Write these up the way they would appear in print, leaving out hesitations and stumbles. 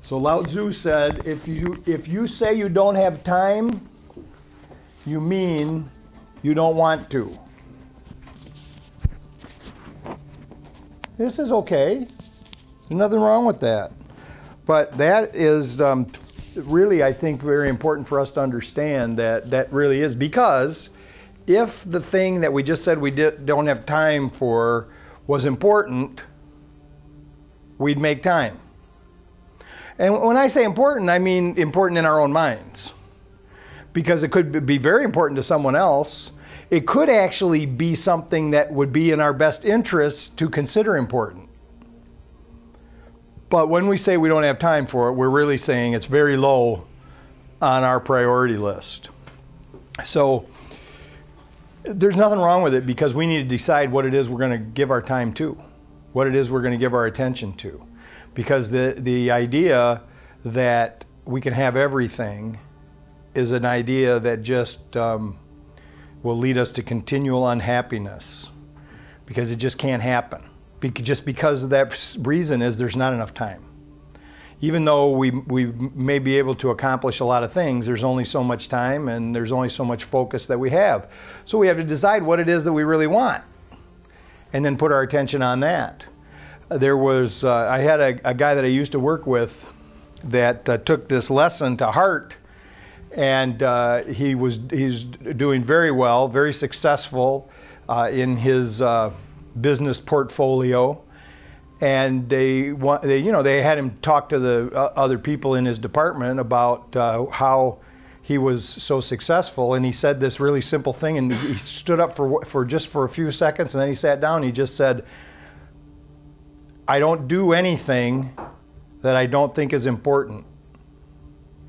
So Lao Tzu said, if you say you don't have time, you mean you don't want to. This is okay. There's nothing wrong with that. But that is really, I think, very important for us to understand that really is. Because if the thing that we just said we don't have time for was important, we'd make time. And when I say important, I mean important in our own minds. Because it could be very important to someone else. It could actually be something that would be in our best interest to consider important. But when we say we don't have time for it, we're really saying it's very low on our priority list. So there's nothing wrong with it, because we need to decide what it is we're going to give our time to, what it is we're going to give our attention to. Because the idea that we can have everything is an idea that just will lead us to continual unhappiness, because it just can't happen. Just because of that reason is there's not enough time. Even though we may be able to accomplish a lot of things, there's only so much time and there's only so much focus that we have. So we have to decide what it is that we really want and then put our attention on that. There was, I had a guy that I used to work with that took this lesson to heart, and he's doing very well, very successful in his business portfolio. And they had him talk to the other people in his department about how he was so successful. And he said this really simple thing, and he stood up for just a few seconds, and then he sat down. He just said, "I don't do anything that I don't think is important."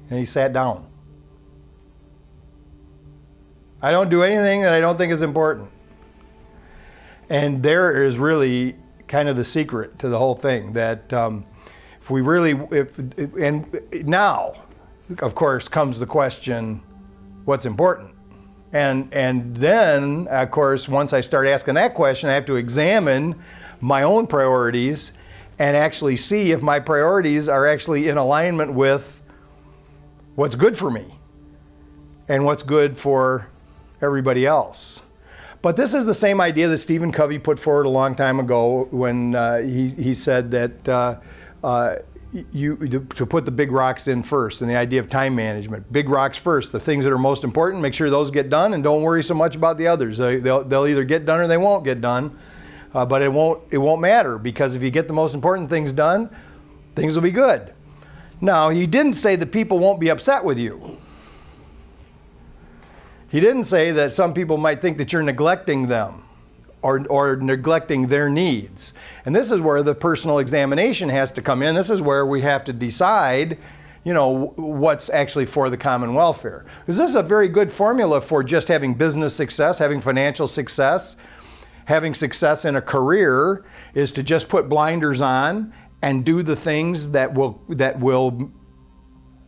And he sat down. I don't do anything that I don't think is important. And there is really kind of the secret to the whole thing, that if we really, and now, of course, comes the question, what's important? And then, of course, once I start asking that question, I have to examine my own priorities and actually see if my priorities are actually in alignment with what's good for me and what's good for everybody else. But this is the same idea that Stephen Covey put forward a long time ago when he said that to put the big rocks in first, and the idea of time management. Big rocks first, the things that are most important, make sure those get done, and don't worry so much about the others. They'll either get done or they won't get done, but it won't matter, because if you get the most important things done, things will be good. Now, he didn't say that people won't be upset with you. He didn't say that some people might think that you're neglecting them or neglecting their needs. And this is where the personal examination has to come in. This is where we have to decide, what's actually for the common welfare. Because this is a very good formula for just having business success, having financial success, having success in a career, is to just put blinders on and do the things that will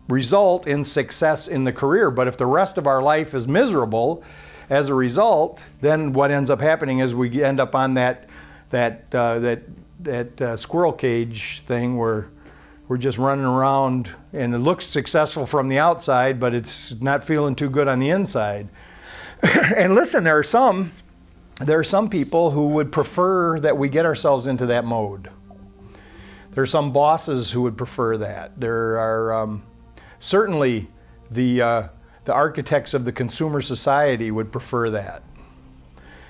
result in success in the career. But if the rest of our life is miserable as a result, then what ends up happening is we end up on that squirrel cage thing, where we're just running around and it looks successful from the outside, but it's not feeling too good on the inside. And listen, there are some people who would prefer that we get ourselves into that mode. There are some bosses who would prefer that. There are certainly the architects of the consumer society would prefer that.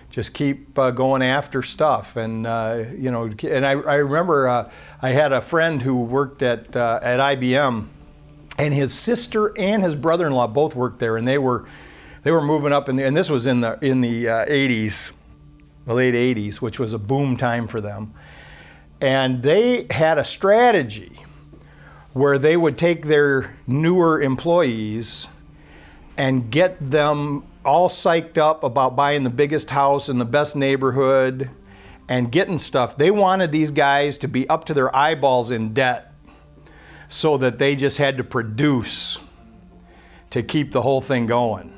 Just keep going after stuff, and And I remember I had a friend who worked at IBM, and his sister and his brother-in-law both worked there, and they were moving up and this was in the 80s, the late 80s, which was a boom time for them, and they had a strategy where they would take their newer employees and get them all psyched up about buying the biggest house in the best neighborhood and getting stuff. They wanted these guys to be up to their eyeballs in debt, so that they just had to produce to keep the whole thing going.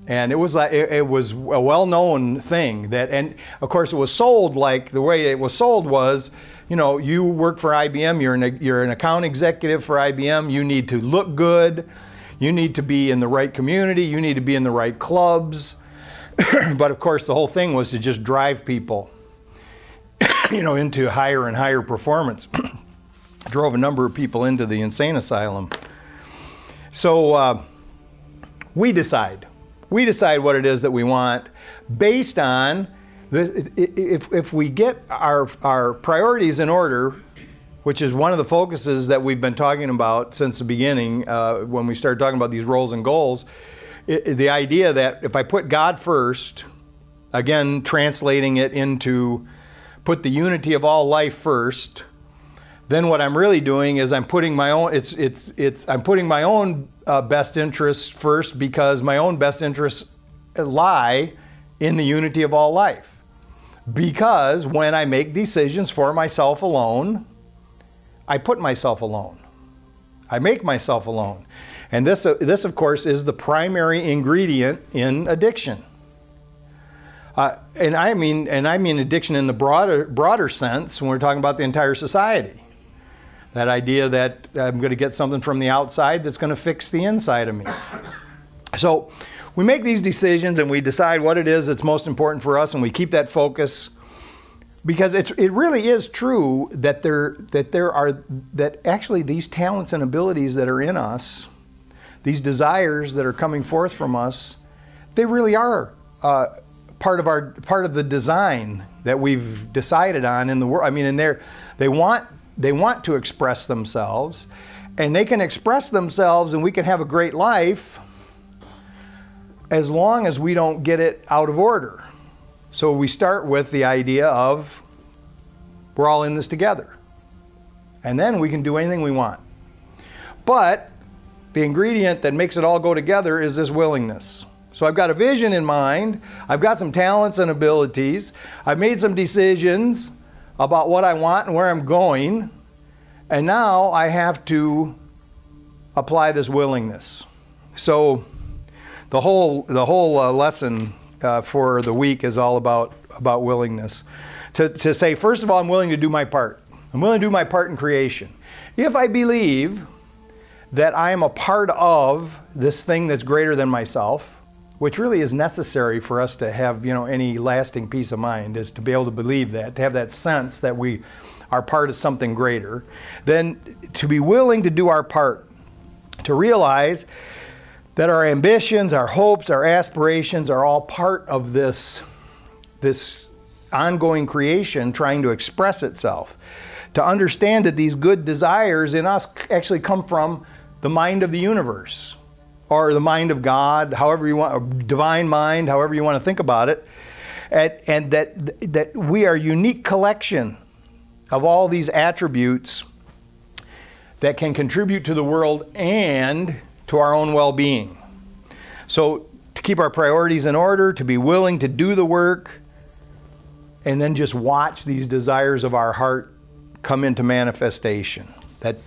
And it was like it was a well-known thing that, and of course it was sold like the way it was sold was, you know, you work for IBM, you're an account executive for IBM, you need to look good, you need to be in the right community, you need to be in the right clubs. But of course the whole thing was to just drive people, you know, into higher and higher performance. Drove a number of people into the insane asylum. So we decide what it is that we want based on if we get our priorities in order, which is one of the focuses that we've been talking about since the beginning when we started talking about these roles and goals. The idea that if I put God first, again translating it into put the unity of all life first, then what I'm really doing is I'm putting my own I'm putting my own best interests first, because my own best interests lie in the unity of all life. Because when I make decisions for myself alone, I put myself alone. I make myself alone. And this of course is the primary ingredient in addiction. And I mean addiction in the broader sense when we're talking about the entire society. That idea that I'm going to get something from the outside that's going to fix the inside of me. So we make these decisions and we decide what it is that's most important for us, and we keep that focus, because it really is true that that actually these talents and abilities that are in us, these desires that are coming forth from us, they really are part of the design that we've decided on in the world. I mean, and they want to express themselves, and they can express themselves and we can have a great life as long as we don't get it out of order. So we start with the idea of we're all in this together, and then we can do anything we want. But the ingredient that makes it all go together is this willingness. So I've got a vision in mind, I've got some talents and abilities, I've made some decisions about what I want and where I'm going, and now I have to apply this willingness. So the whole lesson for the week is all about willingness. To say, first of all, I'm willing to do my part. I'm willing to do my part in creation. If I believe that I am a part of this thing that's greater than myself, which really is necessary for us to have, you know, any lasting peace of mind, is to be able to believe that, to have that sense that we are part of something greater, then to be willing to do our part, to realize that our ambitions, our hopes, our aspirations are all part of this ongoing creation trying to express itself. To understand that these good desires in us actually come from the mind of the universe, or the mind of God, however you want, or divine mind, however you want to think about it, and that we are a unique collection of all these attributes that can contribute to the world and to our own well-being. So to keep our priorities in order, to be willing to do the work, and then just watch these desires of our heart come into manifestation. That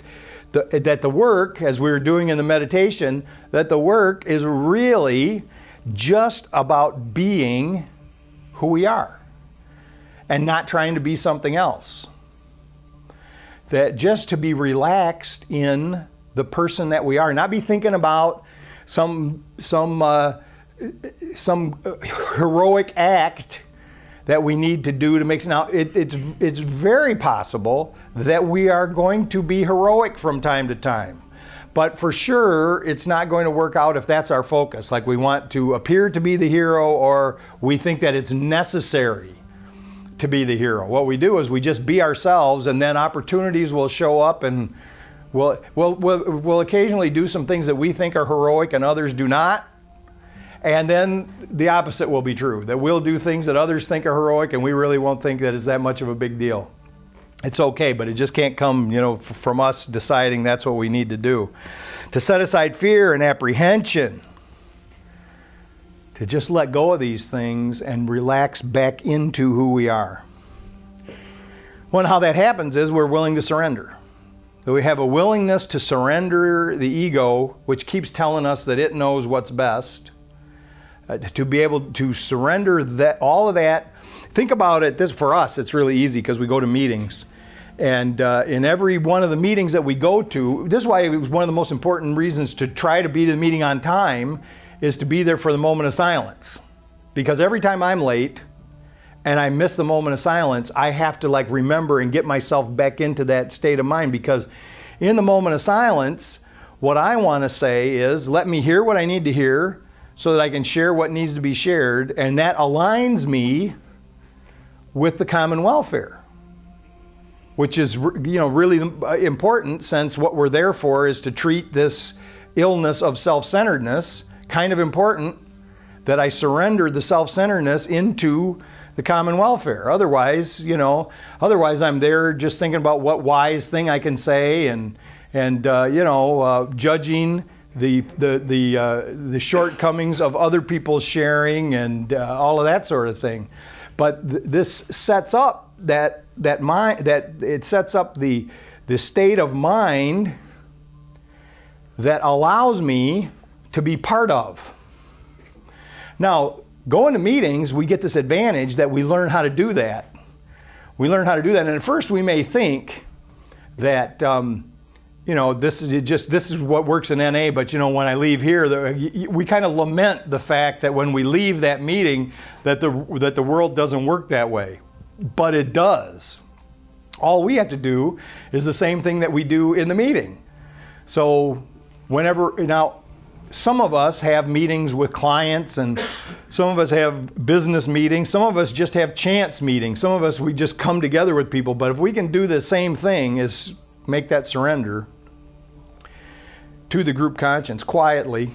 the work, as we were doing in the meditation, that the work is really just about being who we are and not trying to be something else. That just to be relaxed in the person that we are, not be thinking about some heroic act that we need to do to make. Now, it's very possible that we are going to be heroic from time to time. But for sure, it's not going to work out if that's our focus. Like we want to appear to be the hero, or we think that it's necessary to be the hero. What we do is we just be ourselves, and then opportunities will show up, and we'll occasionally do some things that we think are heroic and others do not. And then the opposite will be true, that we'll do things that others think are heroic and we really won't think that it's that much of a big deal. It's okay, but it just can't come, you know, from us deciding that's what we need to do. To set aside fear and apprehension. To just let go of these things and relax back into who we are. Well, and how that happens is we're willing to surrender. So we have a willingness to surrender the ego, which keeps telling us that it knows what's best. to be able to surrender that, all of that. Think about it, this for us, it's really easy because we go to meetings. And in every one of the meetings that we go to, this is why it was one of the most important reasons to try to be to the meeting on time, is to be there for the moment of silence. Because every time I'm late and I miss the moment of silence, I have to like remember and get myself back into that state of mind, because in the moment of silence, what I want to say is, let me hear what I need to hear so that I can share what needs to be shared, and that aligns me with the common welfare. Which is, really important, since what we're there for is to treat this illness of self-centeredness. Kind of important that I surrender the self-centeredness into the common welfare. Otherwise, I'm there just thinking about what wise thing I can say, and judging the shortcomings of other people's sharing, and all of that sort of thing. But this sets up that it sets up the state of mind that allows me to be part of. Now, going to meetings, we get this advantage that we learn how to do that. We learn how to do that, and at first we may think that this is what works in NA. But when I leave here, we kind of lament the fact that when we leave that meeting, that the world doesn't work that way. But it does. All we have to do is the same thing that we do in the meeting. So now, some of us have meetings with clients, and some of us have business meetings. Some of us just have chance meetings. Some of us, we just come together with people. But if we can do the same thing as make that surrender to the group conscience quietly,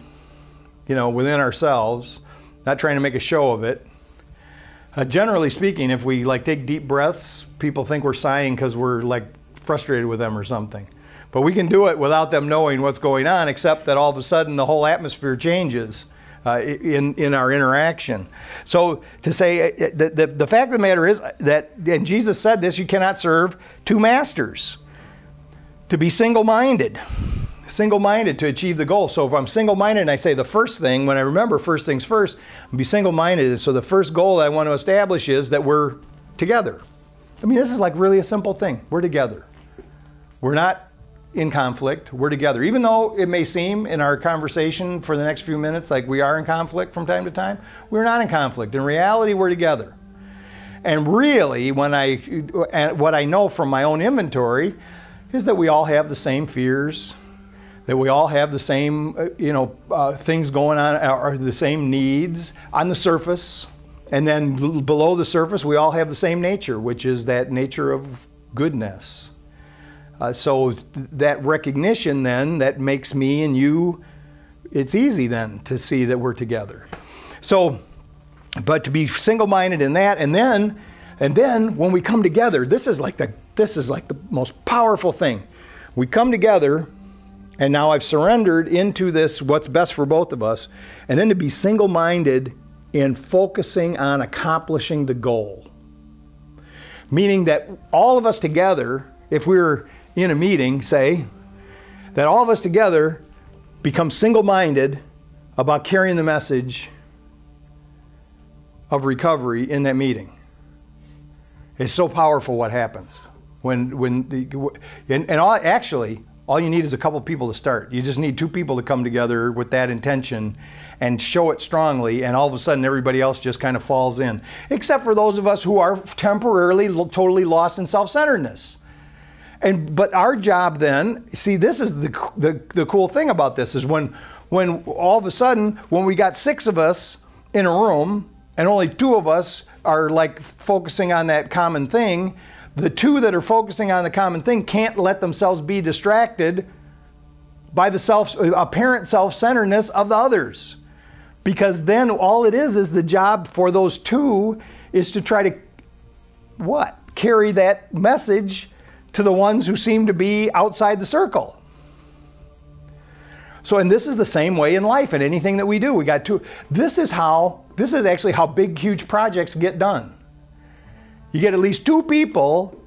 within ourselves, not trying to make a show of it. Generally speaking, if we take deep breaths, people think we're sighing because we're frustrated with them or something. But we can do it without them knowing what's going on, except that all of a sudden the whole atmosphere changes in our interaction. So to say, the fact of the matter is that, and Jesus said this, you cannot serve two masters. To be single-minded to achieve the goal. So if I'm single-minded and I say the first thing, when I remember first things first, be single-minded. So the first goal that I want to establish is that we're together. This is really a simple thing. We're together. We're not in conflict. We're together. Even though it may seem in our conversation for the next few minutes like we are in conflict from time to time, we're not in conflict. In reality, we're together. And really, what I know from my own inventory is that we all have the same fears, that we all have the same, things going on, or the same needs on the surface. And then below the surface, we all have the same nature, which is that nature of goodness. So that recognition then, that makes me and you, it's easy then to see that we're together. So, but to be single-minded in that, and then when we come together, this is like the most powerful thing. We come together, and now I've surrendered into this, what's best for both of us, and then to be single-minded in focusing on accomplishing the goal. Meaning that all of us together, if we're in a meeting, say, that all of us together become single-minded about carrying the message of recovery in that meeting. It's so powerful what happens. Actually, all you need is a couple people to start. You just need two people to come together with that intention and show it strongly, and all of a sudden everybody else just kind of falls in. Except for those of us who are temporarily totally lost in self-centeredness. But our job then, see, this is the cool thing about this, is when all of a sudden, when we got 6 of us in a room and only 2 of us are focusing on that common thing, the 2 that are focusing on the common thing can't let themselves be distracted by the apparent self-centeredness of the others. Because then all it is the job for those 2 is to try to, carry that message to the ones who seem to be outside the circle. So, and this is the same way in life and anything that we do. We got 2. This is actually how big, huge projects get done. You get at least 2 people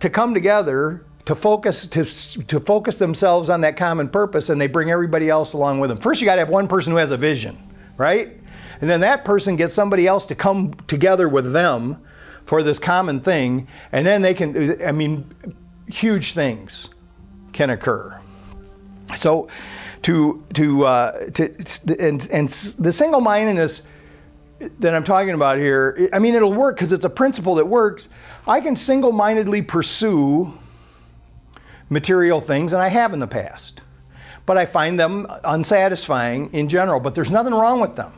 to come together to focus themselves on that common purpose, and they bring everybody else along with them. First, you got to have one person who has a vision, right? and then that person gets somebody else to come together with them for this common thing, and then they can, I mean, huge things can occur. So and the single-mindedness that I'm talking about here, I mean, it'll work because it's a principle that works. I can single-mindedly pursue material things, and I have in the past. But I find them unsatisfying in general, but there's nothing wrong with them.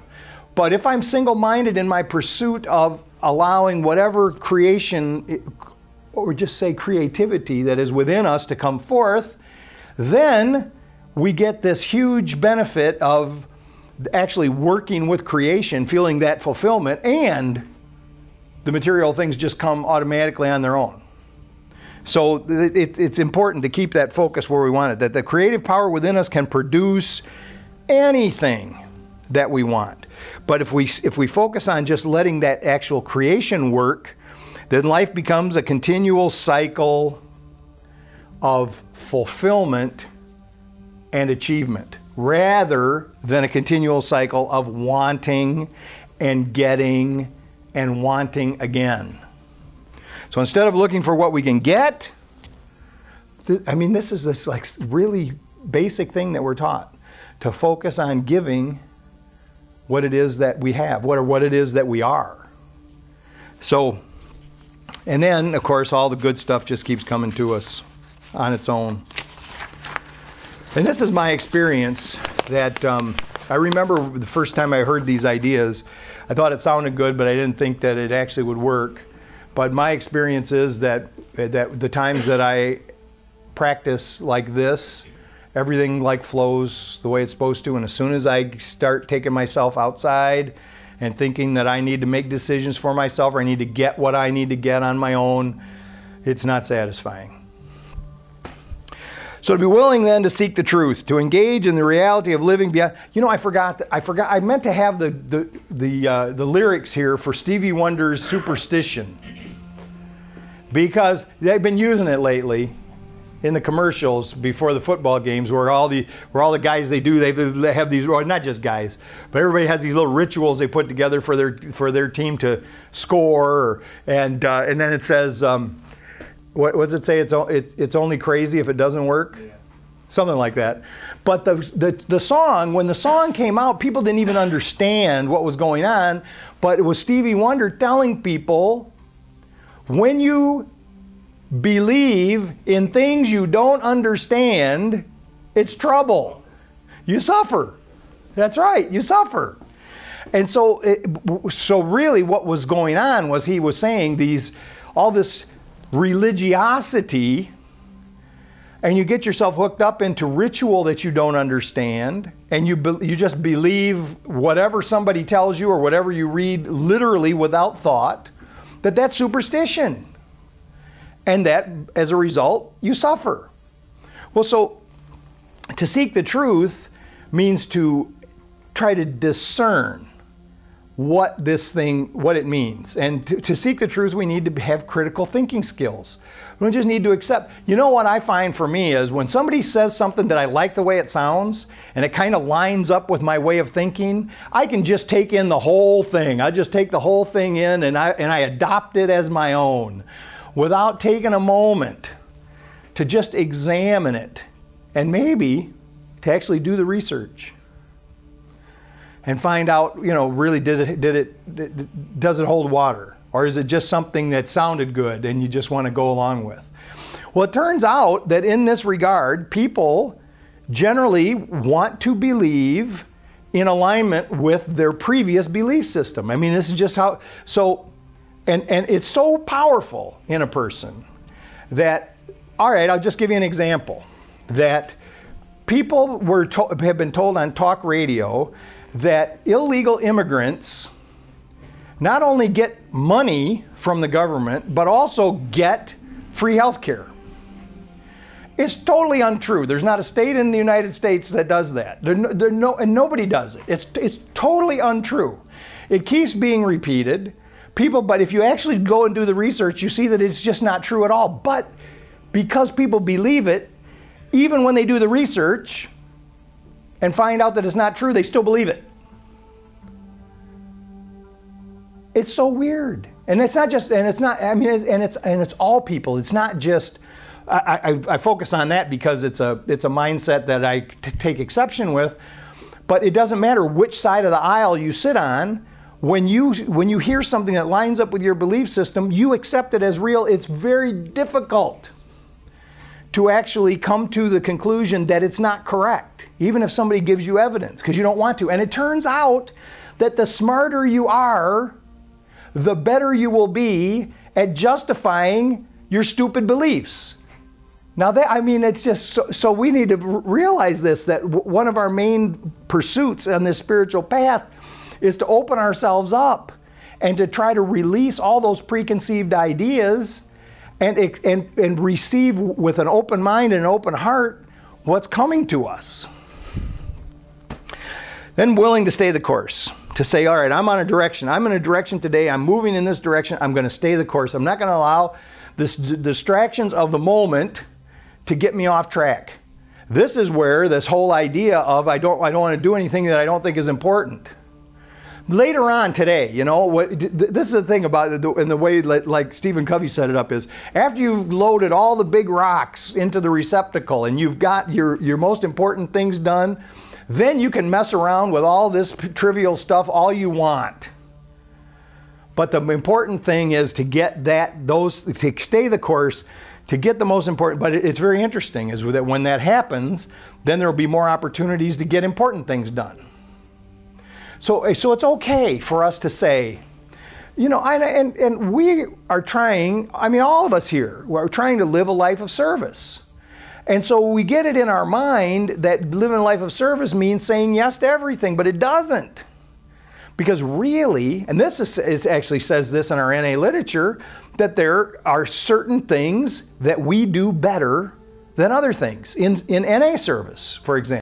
But if I'm single-minded in my pursuit of allowing whatever creation, or just say creativity that is within us to come forth, then we get this huge benefit of actually working with creation, feeling that fulfillment, and the material things just come automatically on their own. So it's important to keep that focus where we want it, that the creative power within us can produce anything that we want. But if we focus on just letting that actual creation work, then life becomes a continual cycle of fulfillment and achievement, rather than a continual cycle of wanting and getting and wanting again. So instead of looking for what we can get, I mean, this is this like really basic thing that we're taught, to focus on giving what it is that we have, what it is that we are. So, and then, of course, all the good stuff just keeps coming to us on its own. And this is my experience that I remember the first time I heard these ideas, I thought it sounded good, but I didn't think that it actually would work. But my experience is that the times that I practice like this, everything like flows the way it's supposed to. And as soon as I start taking myself outside and thinking that I need to make decisions for myself, or I need to get what I need to get on my own, it's not satisfying. So to be willing then to seek the truth, to engage in the reality of living beyond. You know, I meant to have the lyrics here for Stevie Wonder's Superstition, because they've been using it lately in the commercials before the football games, where all the guys they have these, or not just guys, but everybody has these little rituals they put together for their team to score, and then it says. What does it say? It's only crazy if it doesn't work? Yeah. Something like that. But the song, when the song came out, people didn't even understand what was going on. But it was Stevie Wonder telling people, when you believe in things you don't understand, it's trouble. You suffer. That's right, you suffer. And so really what was going on was he was saying all this religiosity, and you get yourself hooked up into ritual that you don't understand, and you just believe whatever somebody tells you or whatever you read literally without thought, that's superstition. And that, as a result, you suffer. Well, so to seek the truth means to try to discern what it means. And to seek the truth, we need to have critical thinking skills. We don't just need to accept. You know what I find for me is when somebody says something that I like the way it sounds, and it kind of lines up with my way of thinking, I can just take in the whole thing. I just take the whole thing in, and I adopt it as my own, without taking a moment to just examine it, and maybe to actually do the research and find out, really does it hold water? Or is it just something that sounded good and you just want to go along with? Well, it turns out that in this regard, people generally want to believe in alignment with their previous belief system. I mean, this is just how, and it's so powerful in a person that, all right, I'll just give you an example, that people have been told on talk radio that illegal immigrants not only get money from the government, but also get free health care. It's totally untrue. There's not a state in the United States that does that. And nobody does it. It's totally untrue. It keeps being repeated. But if you actually go and do the research, you see that it's just not true at all. But because people believe it, even when they do the research and find out that it's not true, they still believe it. It's so weird. And it's not just, and it's not, I mean, and it's all people. It's not just, I focus on that because it's a mindset that I take exception with, but it doesn't matter which side of the aisle you sit on. When you hear something that lines up with your belief system, you accept it as real. It's very difficult to actually come to the conclusion that it's not correct, even if somebody gives you evidence, because you don't want to. And it turns out that the smarter you are, the better you will be at justifying your stupid beliefs. Now, I mean, it's just so we need to realize this, that one of our main pursuits on this spiritual path is to open ourselves up and to try to release all those preconceived ideas and receive with an open mind and an open heart what's coming to us. Then willing to stay the course. To say, all right, I'm on a direction. I'm in a direction today. I'm moving in this direction. I'm going to stay the course. I'm not going to allow this distractions of the moment to get me off track. This is where this whole idea of I don't want to do anything that I don't think is important. Later on today, you know, this is the thing about it, and the way like Stephen Covey set it up is, after you've loaded all the big rocks into the receptacle and you've got your most important things done, then you can mess around with all this trivial stuff all you want. But the important thing is to get to stay the course, to get the most important. But it's very interesting is that when that happens, then there will be more opportunities to get important things done. So it's okay for us to say, you know, and we are trying, I mean, all of us here, we're trying to live a life of service. And so we get it in our mind that living a life of service means saying yes to everything, but it doesn't. Because really, and this is actually says this in our NA literature, that there are certain things that we do better than other things in NA service, for example.